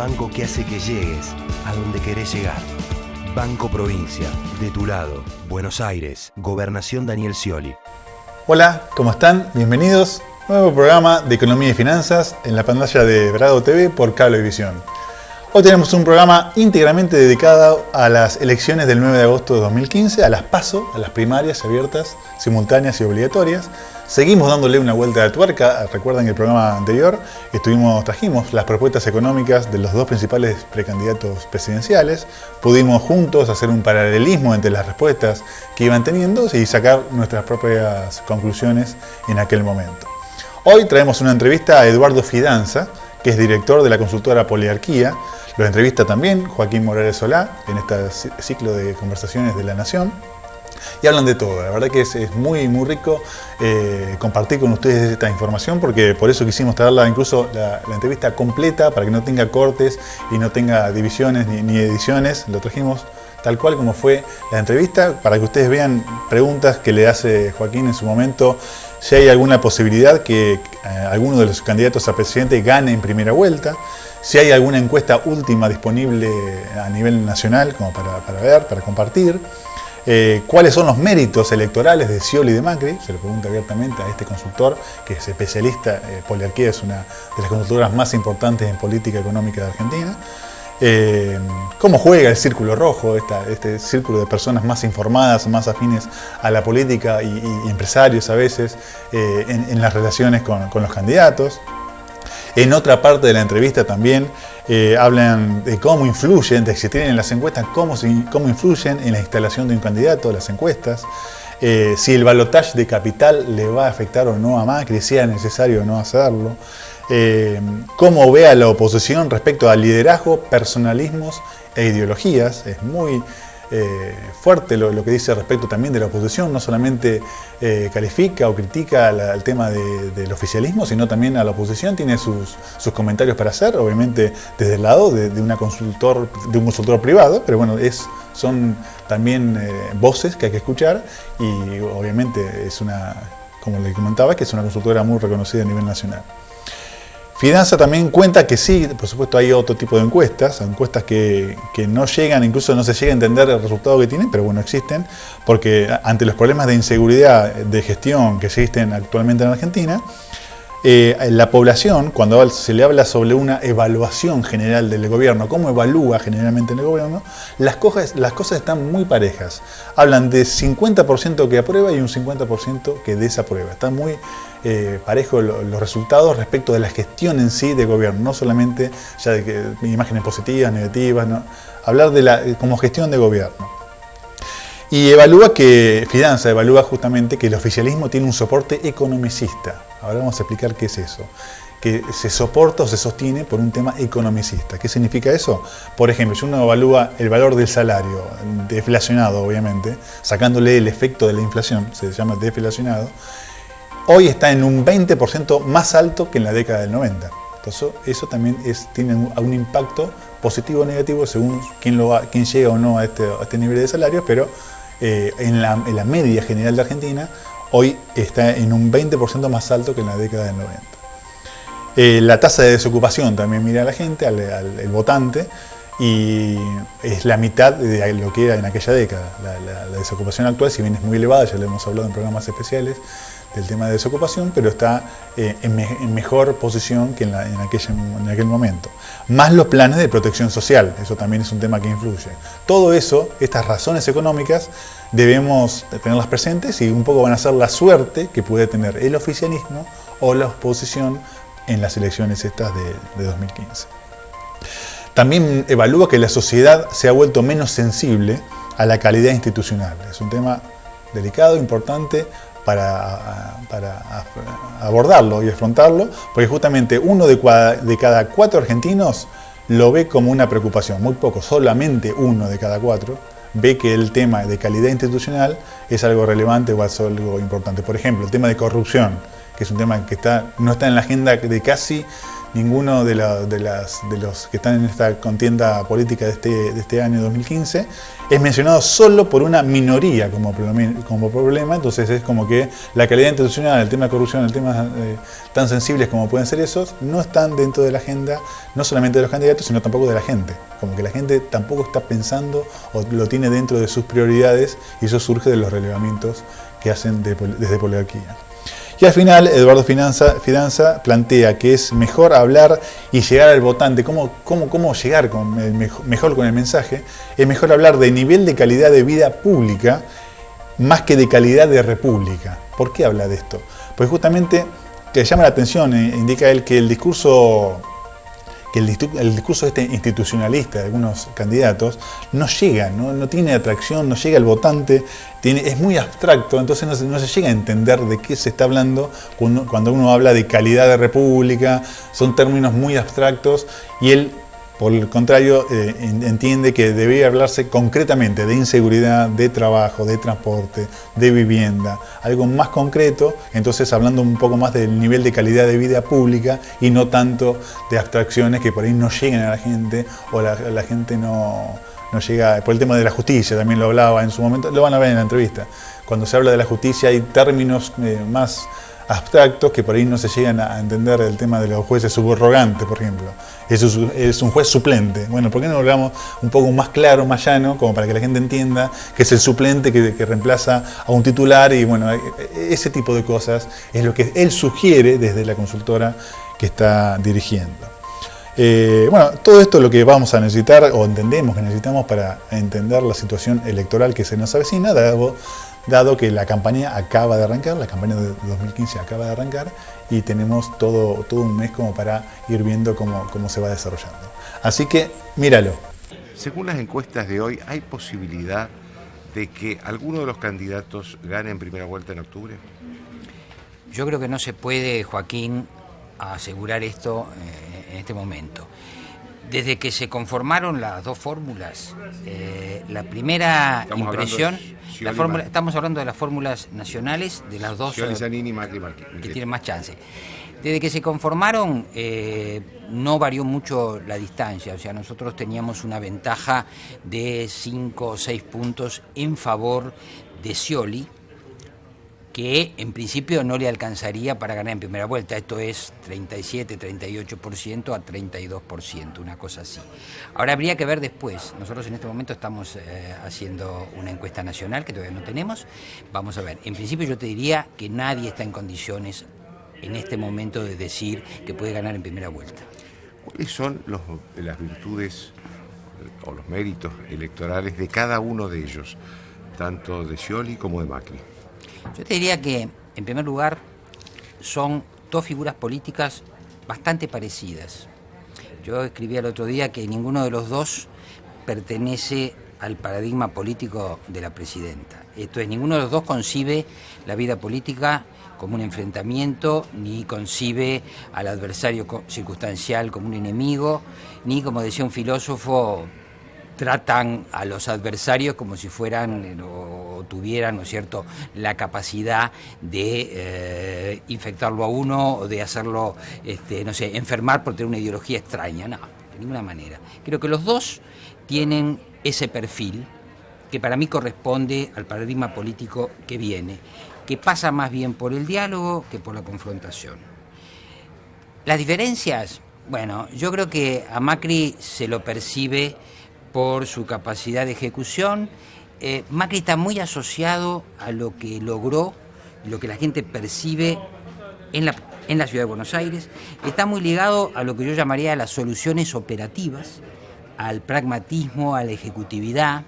banco que hace que llegues a donde querés llegar. Banco Provincia, de tu lado, Buenos Aires, Gobernación Daniel Scioli. Hola, ¿cómo están? Bienvenidos. Nuevo programa de Economía y Finanzas en la pantalla de Brado TV por Cablevisión. Hoy tenemos un programa íntegramente dedicado a las elecciones del 9 de agosto de 2015, a las PASO, a las primarias abiertas, simultáneas y obligatorias. Seguimos dándole una vuelta de tuerca. Recuerdan que el programa anterior trajimos las propuestas económicas de los dos principales precandidatos presidenciales. Pudimos juntos hacer un paralelismo entre las respuestas que iban teniendo y sacar nuestras propias conclusiones en aquel momento. Hoy traemos una entrevista a Eduardo Fidanza, que es director de la consultora Poliarquía. Lo entrevista también Joaquín Morales Solá en este ciclo de conversaciones de La Nación. Y hablan de todo. La verdad que es muy rico compartir con ustedes esta información, porque por eso quisimos traerla incluso la entrevista completa, para que no tenga cortes y no tenga divisiones ni ediciones. Lo trajimos tal cual como fue la entrevista, para que ustedes vean preguntas que le hace Joaquín en su momento, si hay alguna posibilidad que alguno de los candidatos a presidente gane en primera vuelta, si hay alguna encuesta última disponible a nivel nacional como para ver, para compartir. ¿Cuáles son los méritos electorales de Scioli y de Macri? Se lo pregunta abiertamente a este consultor, que es especialista. Poliarquía es una de las consultoras más importantes en política económica de Argentina. ¿Cómo juega el círculo rojo, este círculo de personas más informadas, más afines a la política y empresarios a veces en las relaciones con los candidatos? En otra parte de la entrevista también hablan de cómo influyen, de si tienen las encuestas, cómo influyen en la instalación de un candidato, las encuestas, si el balotaje de capital le va a afectar o no a Macri, si es necesario o no hacerlo, cómo ve a la oposición respecto al liderazgo, personalismos e ideologías. Es muy fuerte lo que dice respecto también de la oposición. No solamente califica o critica el tema del oficialismo, sino también a la oposición tiene sus comentarios para hacer, obviamente desde el lado de un consultor privado, pero bueno, son también voces que hay que escuchar, y obviamente como le comentaba, que es una consultora muy reconocida a nivel nacional. Fidanza también cuenta que sí, por supuesto hay otro tipo de encuestas que no llegan, incluso no se llega a entender el resultado que tienen, pero bueno, existen, porque ante los problemas de inseguridad de gestión que existen actualmente en Argentina, la población, cuando se le habla sobre una evaluación general del gobierno, cómo evalúa generalmente en el gobierno, las cosas están muy parejas. Hablan de 50% que aprueba y un 50% que desaprueba. Están muy parejos los resultados respecto de la gestión en sí de gobierno, no solamente ya de imágenes positivas, negativas, no. Hablar como gestión de gobierno. Y Fidanza evalúa justamente que el oficialismo tiene un soporte economicista. Ahora vamos a explicar qué es eso. Que se soporta o se sostiene por un tema economicista. ¿Qué significa eso? Por ejemplo, si uno evalúa el valor del salario, deflacionado obviamente, sacándole el efecto de la inflación, se llama deflacionado, hoy está en un 20% más alto que en la década del 90. Entonces eso también tiene un impacto positivo o negativo según quién llega o no a este nivel de salario, pero en la media general de Argentina hoy está en un 20% más alto que en la década del 90. La tasa de desocupación también mira a la gente, al votante, y es la mitad de lo que era en aquella década. La desocupación actual, si bien es muy elevada, ya lo hemos hablado en programas especiales del tema de desocupación, pero está en mejor posición que en aquel momento. Más los planes de protección social, eso también es un tema que influye. Todo eso, estas razones económicas, debemos tenerlas presentes, y un poco van a ser la suerte que puede tener el oficialismo o la oposición en las elecciones estas de 2015. También evalúa que la sociedad se ha vuelto menos sensible a la calidad institucional. Es un tema delicado, importante para abordarlo y afrontarlo, porque justamente uno de cada 4 argentinos lo ve como una preocupación. Muy poco, solamente 1 de cada 4 ve que el tema de calidad institucional es algo relevante o es algo importante. Por ejemplo, el tema de corrupción, que es un tema que no está en la agenda de casi ninguno de los que están en esta contienda política de este año 2015 es mencionado solo por una minoría como problema. Entonces es como que la calidad institucional, el tema de corrupción, el tema tan sensibles como pueden ser esos, no están dentro de la agenda, no solamente de los candidatos, sino tampoco de la gente. Como que la gente tampoco está pensando o lo tiene dentro de sus prioridades, y eso surge de los relevamientos que hacen desde Poliarquía. Y al final, Eduardo Fidanza plantea que es mejor hablar y llegar al votante. ¿Cómo llegar mejor con el mensaje? Es mejor hablar de nivel de calidad de vida pública más que de calidad de república. ¿Por qué habla de esto? Pues justamente que llama la atención, indica él que el discurso institucionalista de algunos candidatos no llega, no tiene atracción, no llega al votante, es muy abstracto, entonces no se llega a entender de qué se está hablando cuando uno habla de calidad de república. Son términos muy abstractos, y él, por el contrario, entiende que debería hablarse concretamente de inseguridad, de trabajo, de transporte, de vivienda, algo más concreto, entonces hablando un poco más del nivel de calidad de vida pública y no tanto de abstracciones que por ahí no llegan a la gente, o la gente no llega. Por el tema de la justicia, también lo hablaba en su momento, lo van a ver en la entrevista. Cuando se habla de la justicia hay términos más abstractos que por ahí no se llegan a entender. El tema de los jueces subrogantes, por ejemplo. Es un juez suplente. Bueno, ¿por qué no hablamos un poco más claro, más llano, como para que la gente entienda que es el suplente que reemplaza a un titular? Y bueno, ese tipo de cosas es lo que él sugiere desde la consultora que está dirigiendo. Bueno, todo esto es lo que vamos a necesitar, o entendemos que necesitamos, para entender la situación electoral que se nos avecina, dado que la campaña acaba de arrancar, la campaña de 2015 acaba de arrancar, y tenemos todo un mes como para ir viendo cómo se va desarrollando. Así que, míralo. Según las encuestas de hoy, ¿hay posibilidad de que alguno de los candidatos gane en primera vuelta en octubre? Yo creo que no se puede, Joaquín, asegurar esto en este momento. Desde que se conformaron las dos fórmulas, la primera impresión, estamos hablando de las fórmulas nacionales, de las dos que tienen más chance. Desde que se conformaron no varió mucho la distancia, o sea, nosotros teníamos una ventaja de 5 o 6 puntos en favor de Scioli, que en principio no le alcanzaría para ganar en primera vuelta. Esto es 37, 38% a 32%, una cosa así. Ahora habría que ver después. Nosotros en este momento estamos haciendo una encuesta nacional que todavía no tenemos. Vamos a ver. En principio yo te diría que nadie está en condiciones en este momento de decir que puede ganar en primera vuelta. ¿Cuáles son las virtudes o los méritos electorales de cada uno de ellos, tanto de Scioli como de Macri? Yo te diría que, en primer lugar, son dos figuras políticas bastante parecidas. Yo escribí el otro día que ninguno de los dos pertenece al paradigma político de la presidenta. Esto es, ninguno de los dos concibe la vida política como un enfrentamiento, ni concibe al adversario circunstancial como un enemigo, ni, como decía un filósofo, tratan a los adversarios como si fueran o tuvieran, ¿no es cierto?, la capacidad de infectarlo a uno o de hacerlo, no sé, enfermar por tener una ideología extraña. No, de ninguna manera. Creo que los dos tienen ese perfil que para mí corresponde al paradigma político que viene, que pasa más bien por el diálogo que por la confrontación. Las diferencias, bueno, yo creo que a Macri se lo percibe por su capacidad de ejecución. Macri está muy asociado a lo que logró, lo que la gente percibe en la ciudad de Buenos Aires. Está muy ligado a lo que yo llamaría las soluciones operativas, al pragmatismo, a la ejecutividad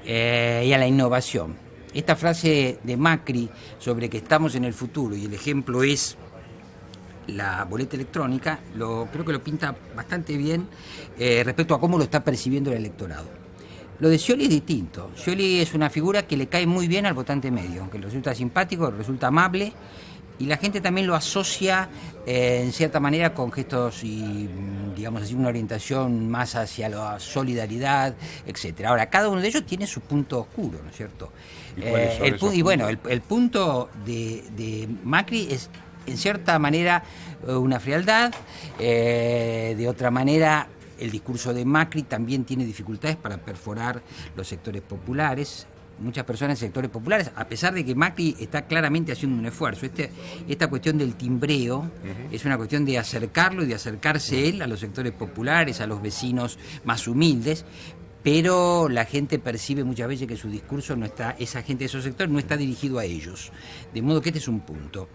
y a la innovación. Esta frase de Macri sobre que estamos en el futuro y el ejemplo es la boleta electrónica, creo que lo pinta bastante bien respecto a cómo lo está percibiendo el electorado. Lo de Scioli es distinto. Scioli es una figura que le cae muy bien al votante medio, aunque le resulta simpático, le resulta amable, y la gente también lo asocia en cierta manera con gestos y, digamos así, una orientación más hacia la solidaridad, etcétera. Ahora, cada uno de ellos tiene su punto oscuro, ¿no es cierto? El punto de Macri es en cierta manera una frialdad, de otra manera el discurso de Macri también tiene dificultades para perforar los sectores populares. Muchas personas en sectores populares, a pesar de que Macri está claramente haciendo un esfuerzo. Esta cuestión del timbreo es una cuestión de acercarlo y de acercarse él a los sectores populares, a los vecinos más humildes, pero la gente percibe muchas veces que su discurso no está, esa gente de esos sectores no está dirigido a ellos. De modo que este es un punto.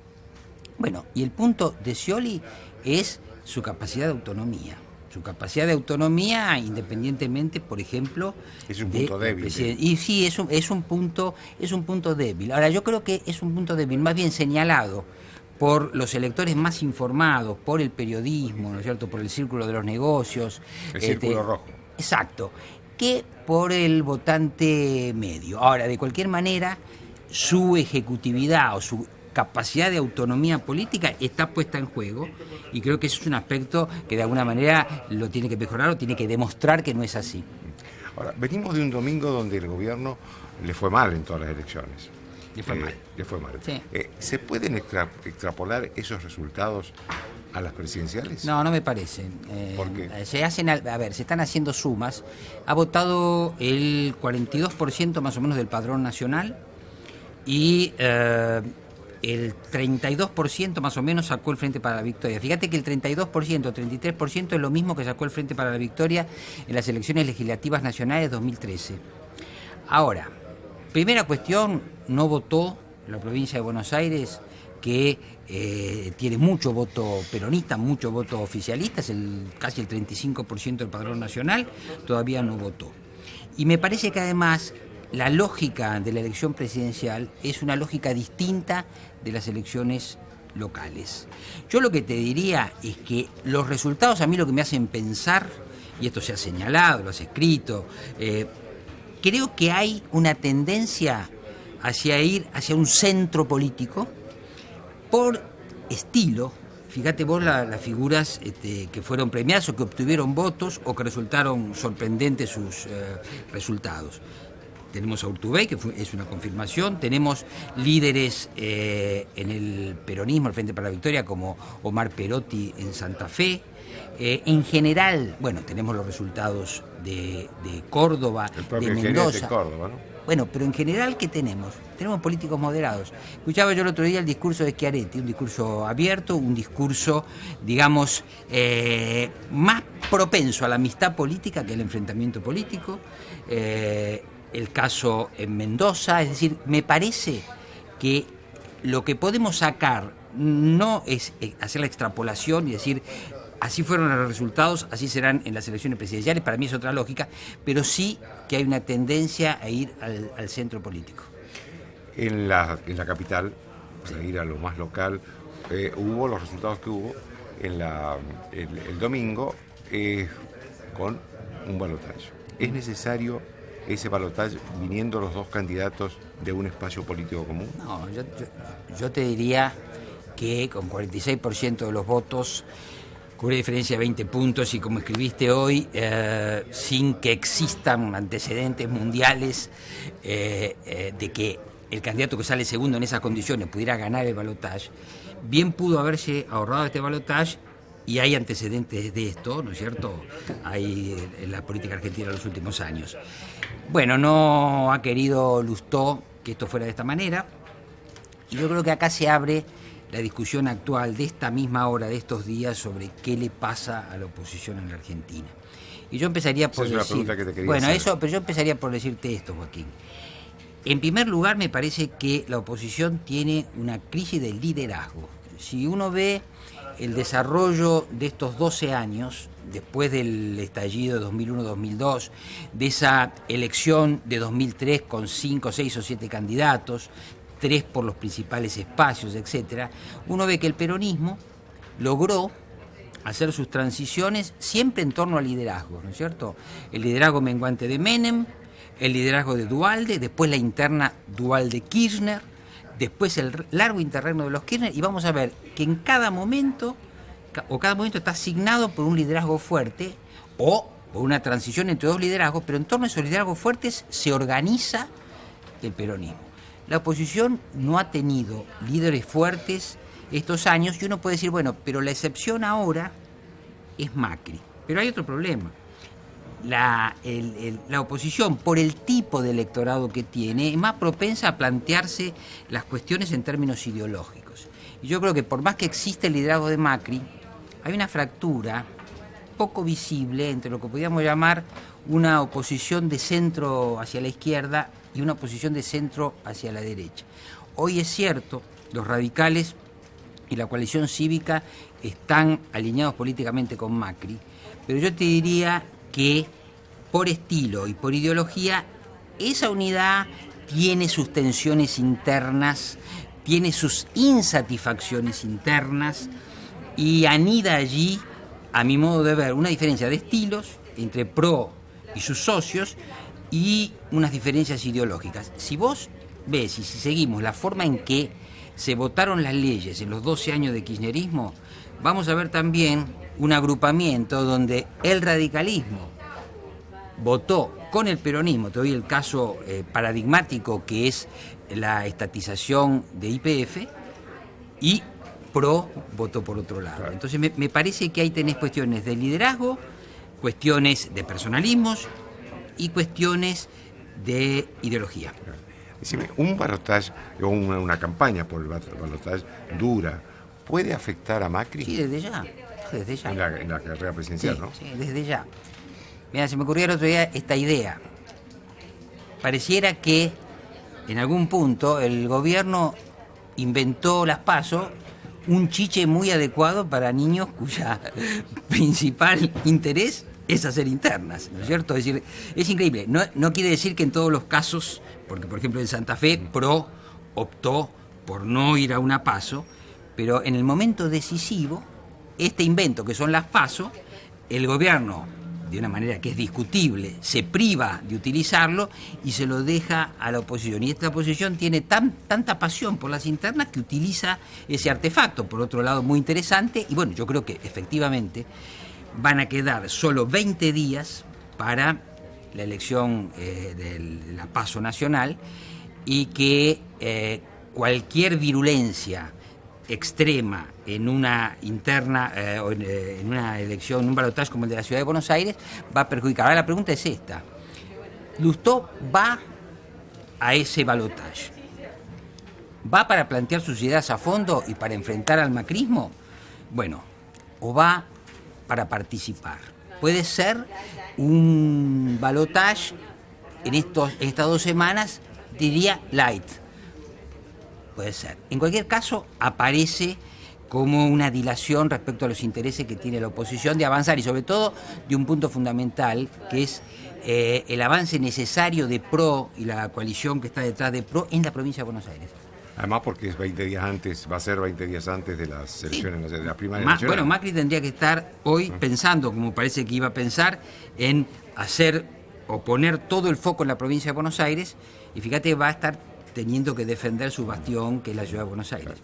Bueno, y el punto de Scioli es su capacidad de autonomía. Su capacidad de autonomía, independientemente, por ejemplo... Es un punto débil. Y sí, es un punto débil. Ahora, yo creo que es un punto débil, más bien señalado por los electores más informados, por el periodismo, ¿no es cierto?, por el círculo de los negocios. El círculo rojo. Exacto, que por el votante medio. Ahora, de cualquier manera, su ejecutividad o su capacidad de autonomía política está puesta en juego, y creo que eso es un aspecto que de alguna manera lo tiene que mejorar o tiene que demostrar que no es así. Ahora, venimos de un domingo donde el gobierno le fue mal en todas las elecciones. Le fue mal. Le fue mal. Sí. ¿Se pueden extrapolar esos resultados a las presidenciales? No, no me parece. ¿Por qué? Se están haciendo sumas. Ha votado el 42% más o menos del padrón nacional y el 32% más o menos sacó el Frente para la Victoria. Fíjate que el 32%, 33% es lo mismo que sacó el Frente para la Victoria en las elecciones legislativas nacionales 2013. Ahora, primera cuestión, no votó la provincia de Buenos Aires, que tiene mucho voto peronista, mucho voto oficialista, es casi el 35% del padrón nacional, todavía no votó. Y me parece que además la lógica de la elección presidencial es una lógica distinta de las elecciones locales. Yo lo que te diría es que los resultados a mí lo que me hacen pensar, y esto se ha señalado, lo has escrito, creo que hay una tendencia hacia ir hacia un centro político por estilo. Fíjate vos las figuras que fueron premiadas o que obtuvieron votos o que resultaron sorprendentes sus resultados. Tenemos a Urtubey, que es una confirmación, tenemos líderes en el peronismo, el Frente para la Victoria, como Omar Perotti en Santa Fe. En general, bueno, tenemos los resultados de Córdoba, de Mendoza. De Córdoba, ¿no? Bueno, pero en general, ¿qué tenemos? Tenemos políticos moderados. Escuchaba yo el otro día el discurso de Schiaretti, un discurso abierto, un discurso, digamos, más propenso a la amistad política que al enfrentamiento político. El caso en Mendoza, es decir, me parece que lo que podemos sacar no es hacer la extrapolación y decir así fueron los resultados, así serán en las elecciones presidenciales, para mí es otra lógica, pero sí que hay una tendencia a ir al centro político. En la capital, para ir a lo más local, hubo los resultados que hubo el domingo con un balotaje. ¿Es necesario ese balotaje viniendo los dos candidatos de un espacio político común? No, yo te diría que con 46% de los votos, con una diferencia de 20 puntos y como escribiste hoy, sin que existan antecedentes mundiales de que el candidato que sale segundo en esas condiciones pudiera ganar el balotaje, bien pudo haberse ahorrado este balotaje. Y hay antecedentes de esto, ¿no es cierto? Hay en la política argentina en los últimos años. Bueno, no ha querido Lustó que esto fuera de esta manera. Y yo creo que acá se abre la discusión actual de esta misma hora, de estos días, sobre qué le pasa a la oposición en la Argentina. Y yo empezaría por decir... Esa es una pregunta que te quería hacer. Eso, pero yo empezaría por decirte esto, Joaquín. En primer lugar, me parece que la oposición tiene una crisis de liderazgo. Si uno ve el desarrollo de estos 12 años, después del estallido de 2001-2002, de esa elección de 2003 con 5, 6 o 7 candidatos, 3 por los principales espacios, etc., uno ve que el peronismo logró hacer sus transiciones siempre en torno al liderazgo, ¿no es cierto? El liderazgo menguante de Menem, el liderazgo de Duhalde, después la interna Duhalde-Kirchner, después el largo interregno de los Kirchner, y vamos a ver que en cada momento está asignado por un liderazgo fuerte o por una transición entre dos liderazgos, pero en torno a esos liderazgos fuertes se organiza el peronismo. La oposición no ha tenido líderes fuertes estos años, y uno puede decir, bueno, pero la excepción ahora es Macri. Pero hay otro problema. La oposición, por el tipo de electorado que tiene, es más propensa a plantearse las cuestiones en términos ideológicos. Y yo creo que por más que existe el liderazgo de Macri, hay una fractura poco visible entre lo que podríamos llamar una oposición de centro hacia la izquierda y una oposición de centro hacia la derecha. Hoy es cierto, los radicales y la coalición cívica están alineados políticamente con Macri, pero yo te diría que por estilo y por ideología esa unidad tiene sus tensiones internas, tiene sus insatisfacciones internas y anida allí, a mi modo de ver, una diferencia de estilos entre PRO y sus socios y unas diferencias ideológicas. Si vos ves y si seguimos la forma en que se votaron las leyes en los 12 años de kirchnerismo, vamos a ver también un agrupamiento donde el radicalismo votó con el peronismo. Te doy el caso paradigmático que es la estatización de YPF, y PRO votó por otro lado. Claro. Entonces me parece que ahí tenés cuestiones de liderazgo, cuestiones de personalismos y cuestiones de ideología. Decime, un balotaje o una campaña por el balotaje dura, ¿puede afectar a Macri? Sí, desde ya. Desde ya. En la carrera presidencial, Sí, ¿no? sí, desde ya. Mira, se me ocurrió el otro día esta idea. Pareciera que en algún punto el gobierno inventó las PASO, un chiche muy adecuado para niños cuya principal interés es hacer internas, ¿no es cierto? Es decir, es increíble. No quiere decir que en todos los casos, porque por ejemplo en Santa Fe, PRO optó por no ir a una PASO, pero en el momento decisivo, este invento que son las PASO, el gobierno, de una manera que es discutible, se priva de utilizarlo y se lo deja a la oposición. Y esta oposición tiene tanta pasión por las internas que utiliza ese artefacto. Por otro lado, muy interesante. Y bueno, yo creo que efectivamente van a quedar solo 20 días para la elección de la PASO nacional, y que cualquier virulencia extrema en una interna o en una elección, en un balotaje como el de la Ciudad de Buenos Aires, va a perjudicar. Ahora la pregunta es esta: ¿Lustó va a ese balotaje? ¿Va para plantear sus ideas a fondo y para enfrentar al macrismo? Bueno, ¿o va para participar? Puede ser un balotaje en estas 2 semanas, diría light. Puede ser. En cualquier caso, aparece como una dilación respecto a los intereses que tiene la oposición de avanzar, y sobre todo de un punto fundamental, que es el avance necesario de PRO y la coalición que está detrás de PRO en la provincia de Buenos Aires. Además porque es 20 días antes, va a ser 20 días antes de las elecciones, de la primaria nacional. Bueno, Macri tendría que estar hoy pensando, como parece que iba a pensar, en hacer o poner todo el foco en la provincia de Buenos Aires, y fíjate, va a estar teniendo que defender su bastión, que es la Ciudad de Buenos Aires.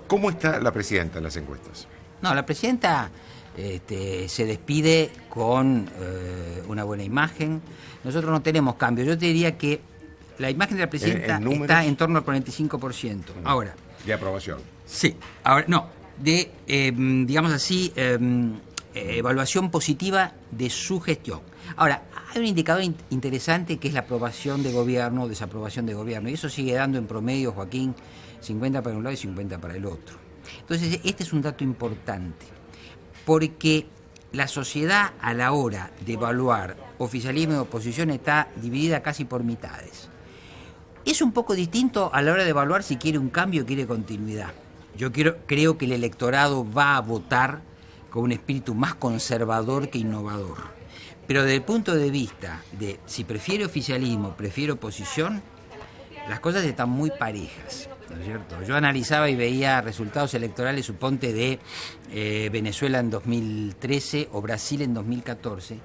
¿Cómo está la presidenta en las encuestas? No, la presidenta se despide con una buena imagen. Nosotros no tenemos cambio. Yo te diría que la imagen de la presidenta está en torno al 45%. Ahora. De aprobación. Sí. Ahora, no. De, digamos así, evaluación positiva de su gestión. Ahora, hay un indicador interesante que es la aprobación de gobierno o desaprobación de gobierno, y eso sigue dando en promedio, Joaquín, 50 para un lado y 50 para el otro. Entonces, este es un dato importante, porque la sociedad, a la hora de evaluar oficialismo y oposición, está dividida casi por mitades. Es un poco distinto a la hora de evaluar si quiere un cambio o quiere continuidad. Yo creo que el electorado va a votar con un espíritu más conservador que innovador. Pero desde el punto de vista de si prefiere oficialismo, prefiere oposición, las cosas están muy parejas, ¿no es cierto? Yo analizaba y veía resultados electorales, suponte, de Venezuela en 2013 o Brasil en 2014.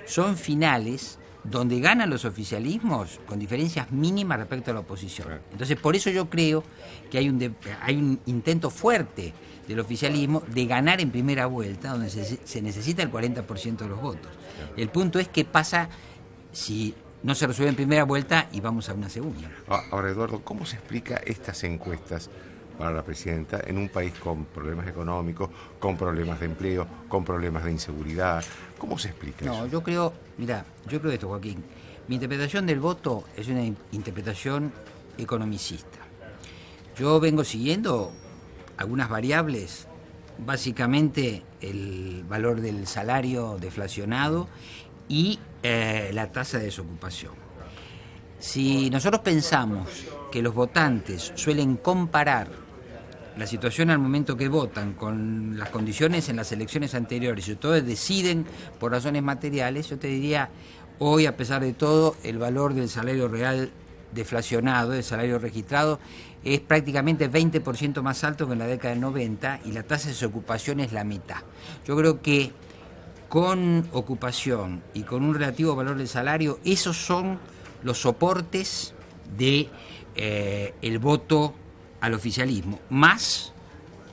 Son finales donde ganan los oficialismos con diferencias mínimas respecto a la oposición. Entonces, por eso yo creo que hay un intento fuerte del oficialismo de ganar en primera vuelta, donde se necesita el 40% de los votos. El punto es qué pasa si no se resuelve en primera vuelta y vamos a una segunda. Ahora, Eduardo, ¿cómo se explica estas encuestas para la presidenta en un país con problemas económicos, con problemas de empleo, con problemas de inseguridad? ¿Cómo se explica eso? No, yo creo esto, Joaquín. Mi interpretación del voto es una interpretación economicista. Yo vengo siguiendo algunas variables, básicamente el valor del salario deflacionado y la tasa de desocupación. Si nosotros pensamos que los votantes suelen comparar la situación al momento que votan con las condiciones en las elecciones anteriores y entonces deciden por razones materiales, yo te diría, hoy a pesar de todo, el valor del salario real deflacionado, del salario registrado, es prácticamente 20% más alto que en la década del 90 y la tasa de desocupación es la mitad. Yo creo que con ocupación y con un relativo valor del salario, esos son los soportes de el voto al oficialismo, más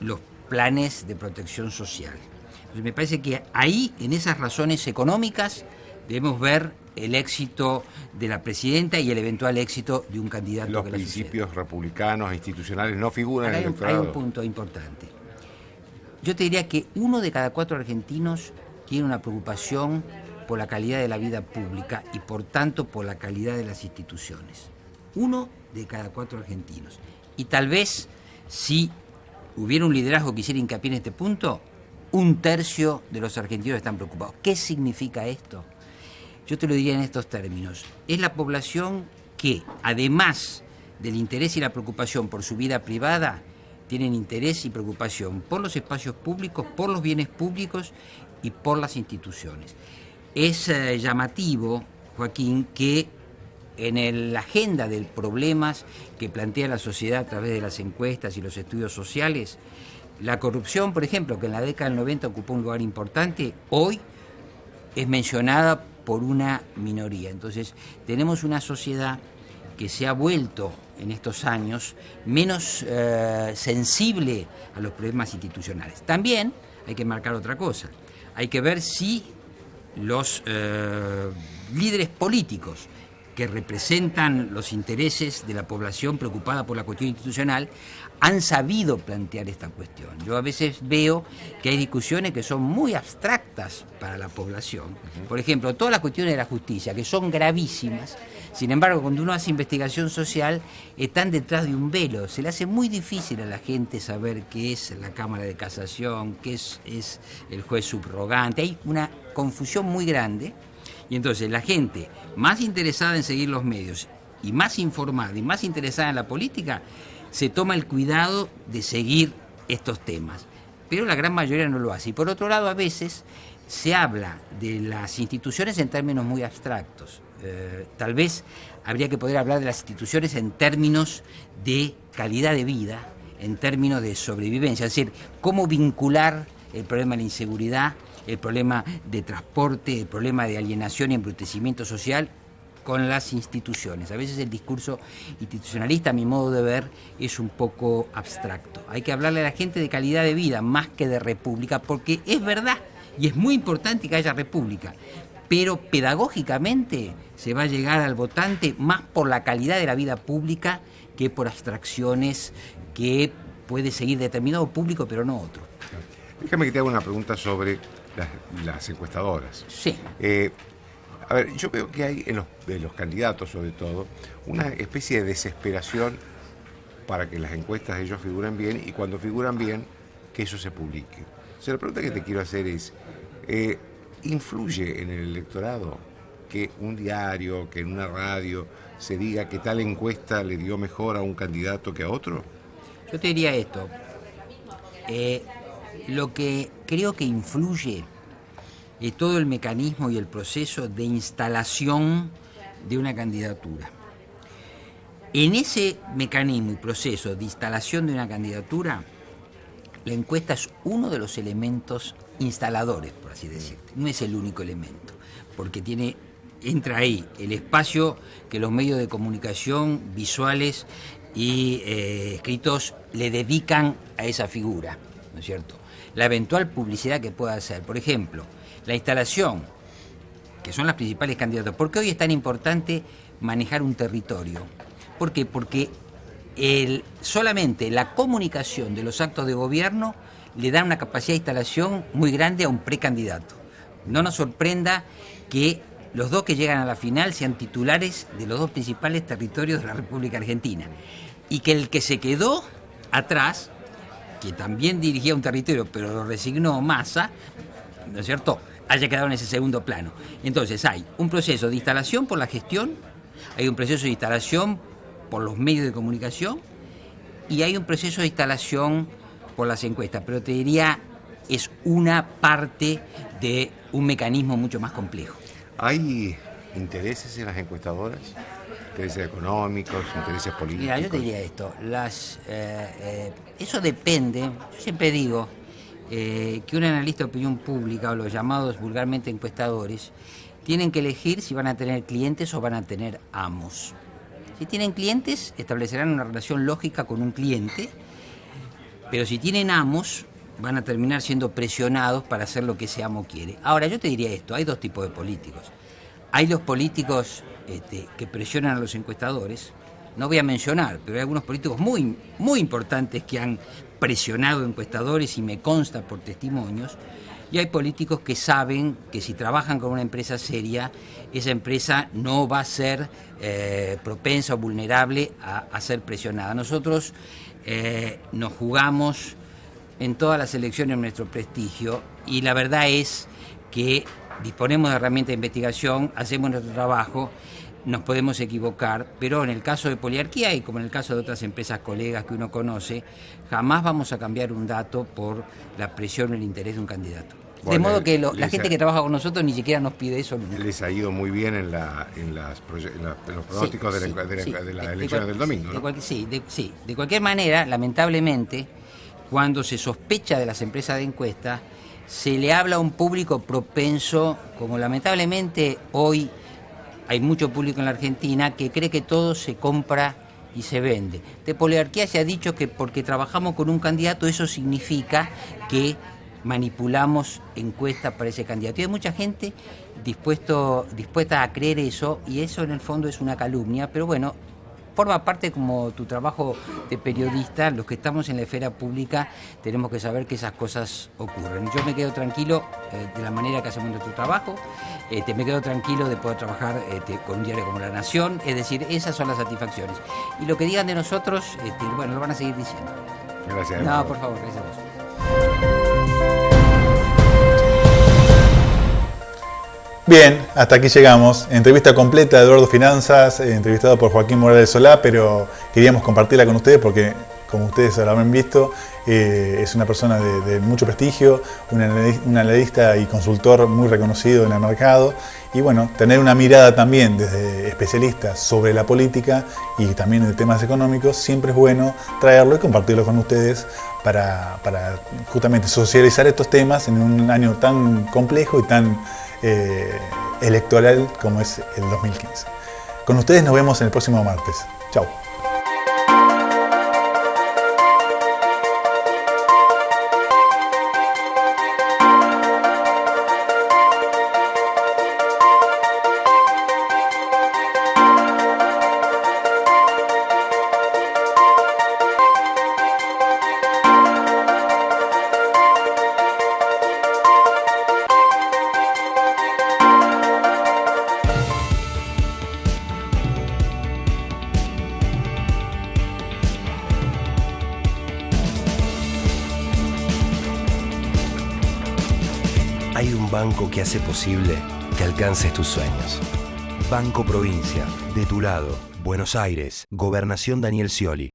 los planes de protección social. Entonces me parece que ahí, en esas razones económicas, debemos ver el éxito de la presidenta y el eventual éxito de un candidato. Los que principios republicanos e institucionales no figuran en el hay electorado. un punto importante. Yo te diría que 1 de cada 4 argentinos tiene una preocupación por la calidad de la vida pública y por tanto por la calidad de las instituciones. 1 de cada 4 argentinos. Y tal vez, si hubiera un liderazgo que hiciera hincapié en este punto, 1/3 de los argentinos están preocupados. ¿Qué significa esto? Yo te lo diría en estos términos. Es la población que, además del interés y la preocupación por su vida privada, tienen interés y preocupación por los espacios públicos, por los bienes públicos y por las instituciones. Es llamativo, Joaquín, que en la agenda de problemas que plantea la sociedad a través de las encuestas y los estudios sociales, la corrupción, por ejemplo, que en la década del 90 ocupó un lugar importante, hoy es mencionada por una minoría. Entonces, tenemos una sociedad que se ha vuelto en estos años menos sensible a los problemas institucionales. También hay que marcar otra cosa. Hay que ver si los líderes políticos que representan los intereses de la población preocupada por la cuestión institucional han sabido plantear esta cuestión. Yo a veces veo que hay discusiones que son muy abstractas para la población. Por ejemplo, todas las cuestiones de la justicia, que son gravísimas, sin embargo, cuando uno hace investigación social, están detrás de un velo. Se le hace muy difícil a la gente saber qué es la Cámara de Casación, qué es el juez subrogante. Hay una confusión muy grande. Y entonces la gente más interesada en seguir los medios y más informada y más interesada en la política se toma el cuidado de seguir estos temas. Pero la gran mayoría no lo hace. Y por otro lado, a veces se habla de las instituciones en términos muy abstractos. Tal vez habría que poder hablar de las instituciones en términos de calidad de vida, en términos de sobrevivencia. Es decir, cómo vincular el problema de la inseguridad, el problema de transporte, el problema de alienación y embrutecimiento social con las instituciones. A veces el discurso institucionalista, a mi modo de ver, es un poco abstracto. Hay que hablarle a la gente de calidad de vida más que de república, porque es verdad y es muy importante que haya república, pero pedagógicamente se va a llegar al votante más por la calidad de la vida pública que por abstracciones que puede seguir determinado público pero no otro. Déjame que te haga una pregunta sobre las encuestadoras. Sí. A ver, yo veo que hay de los candidatos, sobre todo, una especie de desesperación para que las encuestas de ellos figuren bien y cuando figuran bien, que eso se publique. O sea, la pregunta que te quiero hacer es, ¿influye en el electorado que un diario, que en una radio se diga que tal encuesta le dio mejor a un candidato que a otro? Yo te diría esto. Lo que creo que influye es todo el mecanismo y el proceso de instalación de una candidatura. En ese mecanismo y proceso de instalación de una candidatura, la encuesta es uno de los elementos instaladores, por así decirte. No es el único elemento, porque entra ahí el espacio que los medios de comunicación visuales y escritos le dedican a esa figura, ¿no es cierto? La eventual publicidad que pueda hacer. Por ejemplo, la instalación, que son las principales candidatos. ¿Por qué hoy es tan importante manejar un territorio? ¿Por qué? Porque solamente la comunicación de los actos de gobierno le da una capacidad de instalación muy grande a un precandidato. No nos sorprenda que los dos que llegan a la final sean titulares de los dos principales territorios de la República Argentina. Y que el que se quedó atrás, que también dirigía un territorio, pero lo resignó Massa, ¿no es cierto?, haya quedado en ese segundo plano. Entonces hay un proceso de instalación por la gestión, hay un proceso de instalación por los medios de comunicación y hay un proceso de instalación por las encuestas, pero te diría es una parte de un mecanismo mucho más complejo. ¿Hay intereses en las encuestadoras? Intereses económicos, intereses políticos. Mira, yo te diría esto, eso depende, yo siempre digo que un analista de opinión pública o los llamados vulgarmente encuestadores tienen que elegir si van a tener clientes o van a tener amos. Si tienen clientes, establecerán una relación lógica con un cliente, pero si tienen amos, van a terminar siendo presionados para hacer lo que ese amo quiere. Ahora, yo te diría esto, hay dos tipos de políticos. Hay los políticos que presionan a los encuestadores, no voy a mencionar, pero hay algunos políticos muy, muy importantes que han presionado encuestadores y me consta por testimonios, y hay políticos que saben que si trabajan con una empresa seria, esa empresa no va a ser propensa o vulnerable a ser presionada. Nosotros nos jugamos en todas las elecciones nuestro prestigio y la verdad es que disponemos de herramientas de investigación, hacemos nuestro trabajo, nos podemos equivocar, pero en el caso de Poliarquía y como en el caso de otras empresas colegas que uno conoce, jamás vamos a cambiar un dato por la presión o el interés de un candidato. Bueno, de modo que la gente que trabaja con nosotros ni siquiera nos pide eso nunca. Les ha ido muy bien en los pronósticos de las elecciones del domingo, ¿no? De cualquier manera, lamentablemente, cuando se sospecha de las empresas de encuesta, se le habla a un público propenso, como lamentablemente hoy hay mucho público en la Argentina que cree que todo se compra y se vende. De Poliarquía se ha dicho que porque trabajamos con un candidato eso significa que manipulamos encuestas para ese candidato. Y hay mucha gente dispuesta a creer eso y eso en el fondo es una calumnia, pero bueno, forma parte como tu trabajo de periodista, los que estamos en la esfera pública tenemos que saber que esas cosas ocurren. Yo me quedo tranquilo de la manera que hacemos nuestro trabajo, me quedo tranquilo de poder trabajar con un diario como La Nación, es decir, esas son las satisfacciones. Y lo que digan de nosotros, bueno, lo van a seguir diciendo. Gracias. No, por favor, gracias a vos. Bien, hasta aquí llegamos. Entrevista completa de Eduardo Finanzas, entrevistado por Joaquín Morales Solá, pero queríamos compartirla con ustedes porque, como ustedes lo habrán visto, es una persona de mucho prestigio, un analista y consultor muy reconocido en el mercado. Y bueno, tener una mirada también desde especialistas sobre la política y también de temas económicos, siempre es bueno traerlo y compartirlo con ustedes para justamente socializar estos temas en un año tan complejo y tan electoral como es el 2015. Con ustedes nos vemos en el próximo martes. Chau. Hay un banco que hace posible que alcances tus sueños. Banco Provincia, de tu lado, Buenos Aires, Gobernación Daniel Scioli.